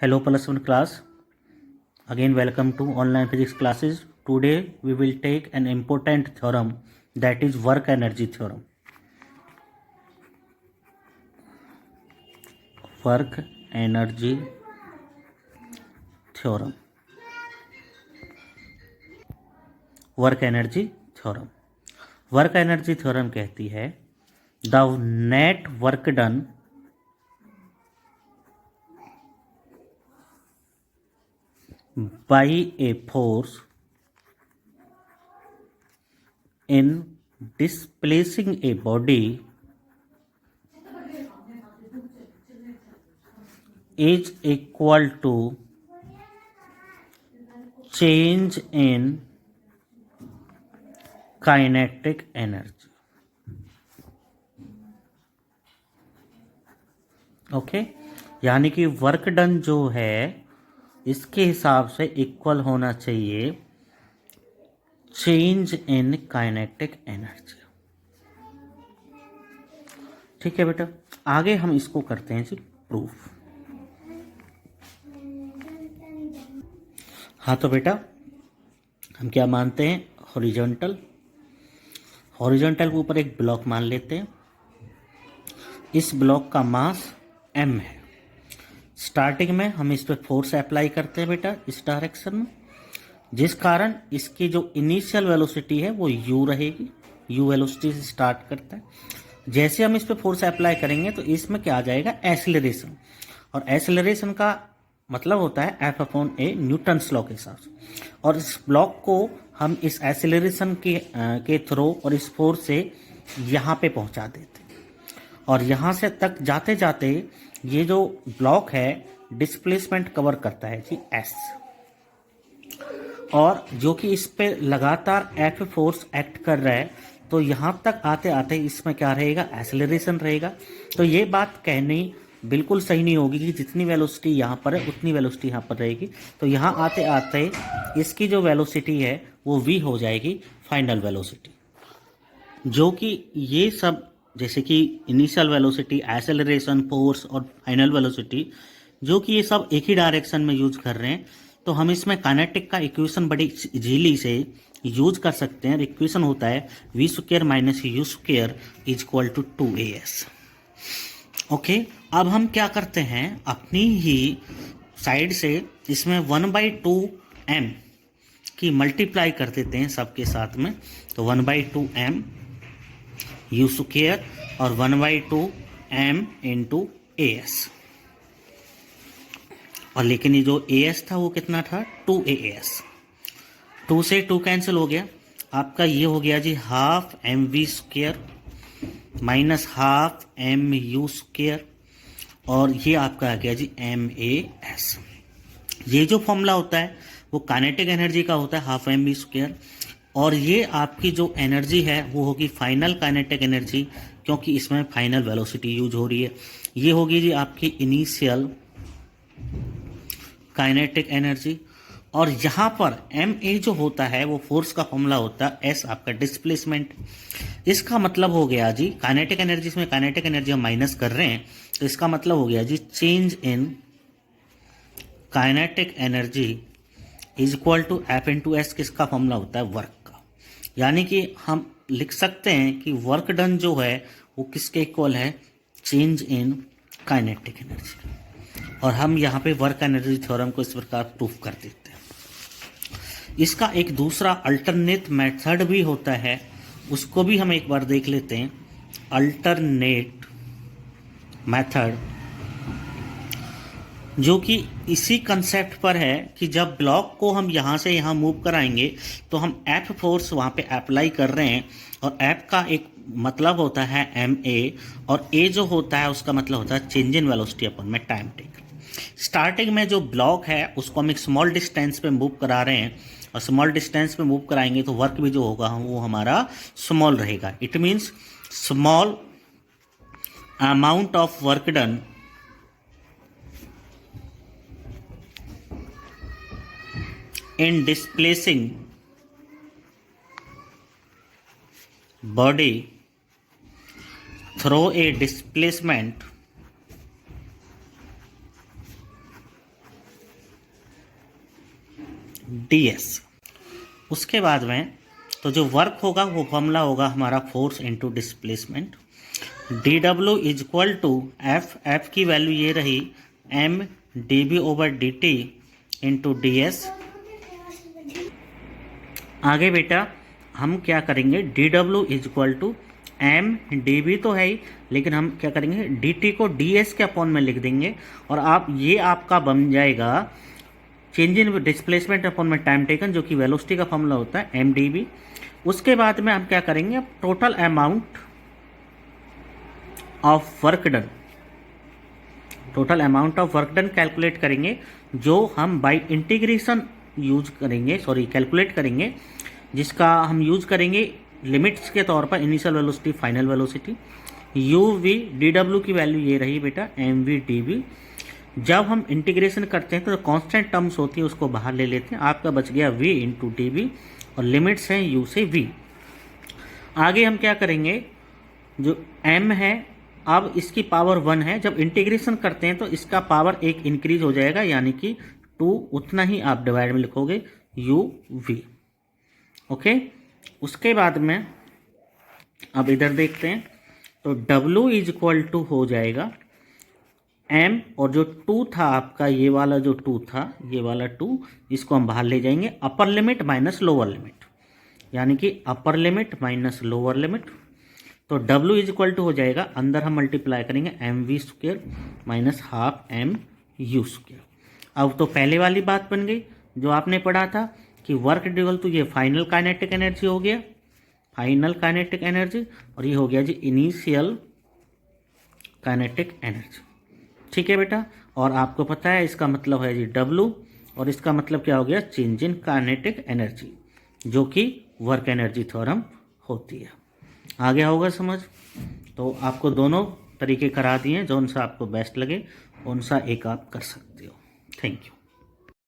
Hello plus one class. Again welcome to online physics classes. Today we will take an important theorem, that is work energy theorem. Work energy theorem. Work energy theorem. Work energy theorem कहती है the net work done by a force in displacing a body is equal to change in kinetic energy. Okay, यानी कि work done जो है इसके हिसाब से equal होना चाहिए चेंज इन काइनेटिक एनर्जी. ठीक है बेटा, आगे हम इसको करते हैं जी प्रूफ. हाँ तो बेटा हम क्या मानते हैं, हॉरिजॉन्टल के ऊपर एक ब्लॉक मान लेते हैं. इस ब्लॉक का मास m है. स्टार्टिंग में हम इस पर फोर्स अप्लाई करते हैं बेटा इस डायरेक्शन में, जिस कारण इसकी जो इनिशियल वेलोसिटी है वो u रहेगी. u वेलोसिटी से स्टार्ट करता है. जैसे हम इस पर फोर्स अप्लाई करेंगे तो इसमें क्या आ जाएगा, एक्सेलरेशन. और एक्सेलरेशन का मतलब होता है F/a न्यूटन्स लॉ के हिसाब से. और इस ब्लॉक को हम इस एक्सेलरेशन के थ्रू और इस फोर्स से यहाँ पे पहुँचा देते. और यहाँ से तक जाते जाते ये जो ब्लॉक है डिस्प्लेसमेंट कवर करता है जी s, और जो कि इस पे लगातार F फोर्स एक्ट कर रहा है. तो यहाँ तक आते आते इसमें क्या रहेगा, एक्सेलरेशन रहेगा. तो ये बात कहनी बिल्कुल सही नहीं होगी कि जितनी वेलोसिटी यहाँ पर है उतनी वेलोसिटी यहाँ पर रहेगी. तो यहाँ आते आते इसकी जो वेलोसिटी है वो v हो जाएगी फाइनल वेलोसिटी, जो कि ये सब जैसे कि इनिशियल वेलोसिटी, एक्सेलरेशन, फोर्स और फाइनल वेलोसिटी, जो कि ये सब एक ही डायरेक्शन में यूज कर रहे हैं. तो हम इसमें काइनेटिक का इक्वेशन बड़ी इजीली से यूज कर सकते हैं. इक्वेशन होता है v² - u² is equal to 2as. Okay, अब हम क्या करते हैं, अपनी ही साइड से इसमें 1/2m की मल्टीप्लाई कर देते हैं सबके साथ में. तो 1/2m u² और 1/2m इंटू as. और लेकिन ये जो as था वो कितना था, 2as. 2 से 2 कैंसिल हो गया. आपका ये हो गया जी half mv² minus half mu², और ये आपका आ गया जी mas. ये जो फॉर्मूला होता है वो काइनेटिक एनर्जी का होता है, हाफ mv². और ये आपकी जो एनर्जी है वो होगी फाइनल काइनेटिक एनर्जी, क्योंकि इसमें फाइनल वेलोसिटी यूज हो रही है. ये होगी जी आपकी इनिशियल काइनेटिक एनर्जी. और यहाँ पर ma जो होता है वो फोर्स का फॉर्मूला होता है, s आपका डिस्प्लेसमेंट. इसका मतलब हो गया जी काइनेटिक एनर्जी, इसमें काइनेटिक एनर्जी हम माइनस कर रहे हैं, तो इसका मतलब हो गया जी change in kinetic energy is equal to F into S. किसका फॉर्मूला होता है, वर्क का. यानी कि हम लिख सकते हैं कि वर्क डन जो है वो किसके इक्वल है, चेंज इन काइनेटिक एनर्जी. और हम यहाँ पे वर्क एनर्जी थ्योरम को इस प्रकार प्रूफ कर देते हैं. इसका एक दूसरा अल्टरनेट मेथड भी होता है, उसको भी हम एक बार देख लेते हैं. अल्टरनेट मेथड जो कि इसी कंसेप्ट पर है कि जब ब्लॉक को हम यहाँ से यहाँ मूव कराएंगे तो हम F फोर्स वहाँ पे अप्लाई कर रहे हैं, और F का एक मतलब होता है ma, और a जो होता है उसका मतलब होता है चेंज इन वेलोसिटी अपन में टाइम टेकन. स्टार्टिंग में जो ब्लॉक है उसको हम एक स्मॉल डिस्टेंस पे मूव करा रहे हैं, और स्मॉल डिस्टेंस पे मूव कराएंगे तो वर्क भी जो होगा वो हमारा स्मॉल रहेगा. It means small amount of work done in displacing body through a displacement ds। उसके बाद में तो जो वर्क होगा वो फॉर्मूला होगा हमारा force into displacement. dw is equal to F की वैल्यू ये रही m db over dt into ds। आगे बेटा हम क्या करेंगे, dw is equal to m db तो है ही, लेकिन हम क्या करेंगे dt को ds के अपॉन में लिख देंगे और ये आपका बन जाएगा चेंज इन डिस्प्लेसमेंट अपॉन में टाइम टेकन, जो कि वेलोसिटी का फॉर्मूला होता है m db। उसके बाद में हम क्या करेंगे, अब total amount of work done, total amount of work done calculate करेंगे, जो हम बाय इंटीग्रेशन यूज करेंगे, कैलकुलेट करेंगे, जिसका हम यूज करेंगे लिमिट्स के तौर पर initial velocity, final velocity. U V D W की वैल्यू ये रही बेटा एम वी डी वी। जब हम इंटीग्रेशन करते हैं तो जो कांस्टेंट टर्म्स होती है उसको बाहर ले लेते हैं, आपका बच गया v इंटू डी वी और लिमिट्स हैं u से v। आगे हम क्या करेंगे, जो m है अब इसकी पावर 1 है, जब इंटीग्रेशन करते हैं तो इसका पावर 1 इंक्रीज हो जाएगा, यानी कि 2, उतना ही आप डिवाइड में लिखोगे u v। ओके, उसके बाद में अब इधर देखते हैं तो w इज इक्वल टू हो जाएगा m, और जो 2 था आपका, ये वाला जो 2 था, ये वाला 2, इसको हम बाहर ले जाएंगे, upper limit minus lower limit, यानी कि upper limit minus lower limit. तो w इज इक्वल टू हो जाएगा, अंदर हम मल्टीप्लाई करेंगे M V square minus half M U square. अब तो पहले वाली बात बन गई जो आपने पढ़ा था कि वर्क इक्वल टू ये फाइनल काइनेटिक एनर्जी हो गया, फाइनल काइनेटिक एनर्जी, और ये हो गया जी इनिशियल काइनेटिक एनर्जी। ठीक है बेटा, और आपको पता है इसका मतलब है जी W, और इसका मतलब क्या हो गया, चेंज इन काइनेटिक एनर्जी, जो कि वर्क एनर्जी थ्योरम होती है। आ गया होगा समझ? तो आपको दोनों तरीके करा दिए, जो सा आपको बेस्ट लगे उन सा एक आप कर सकते हो। Thank you.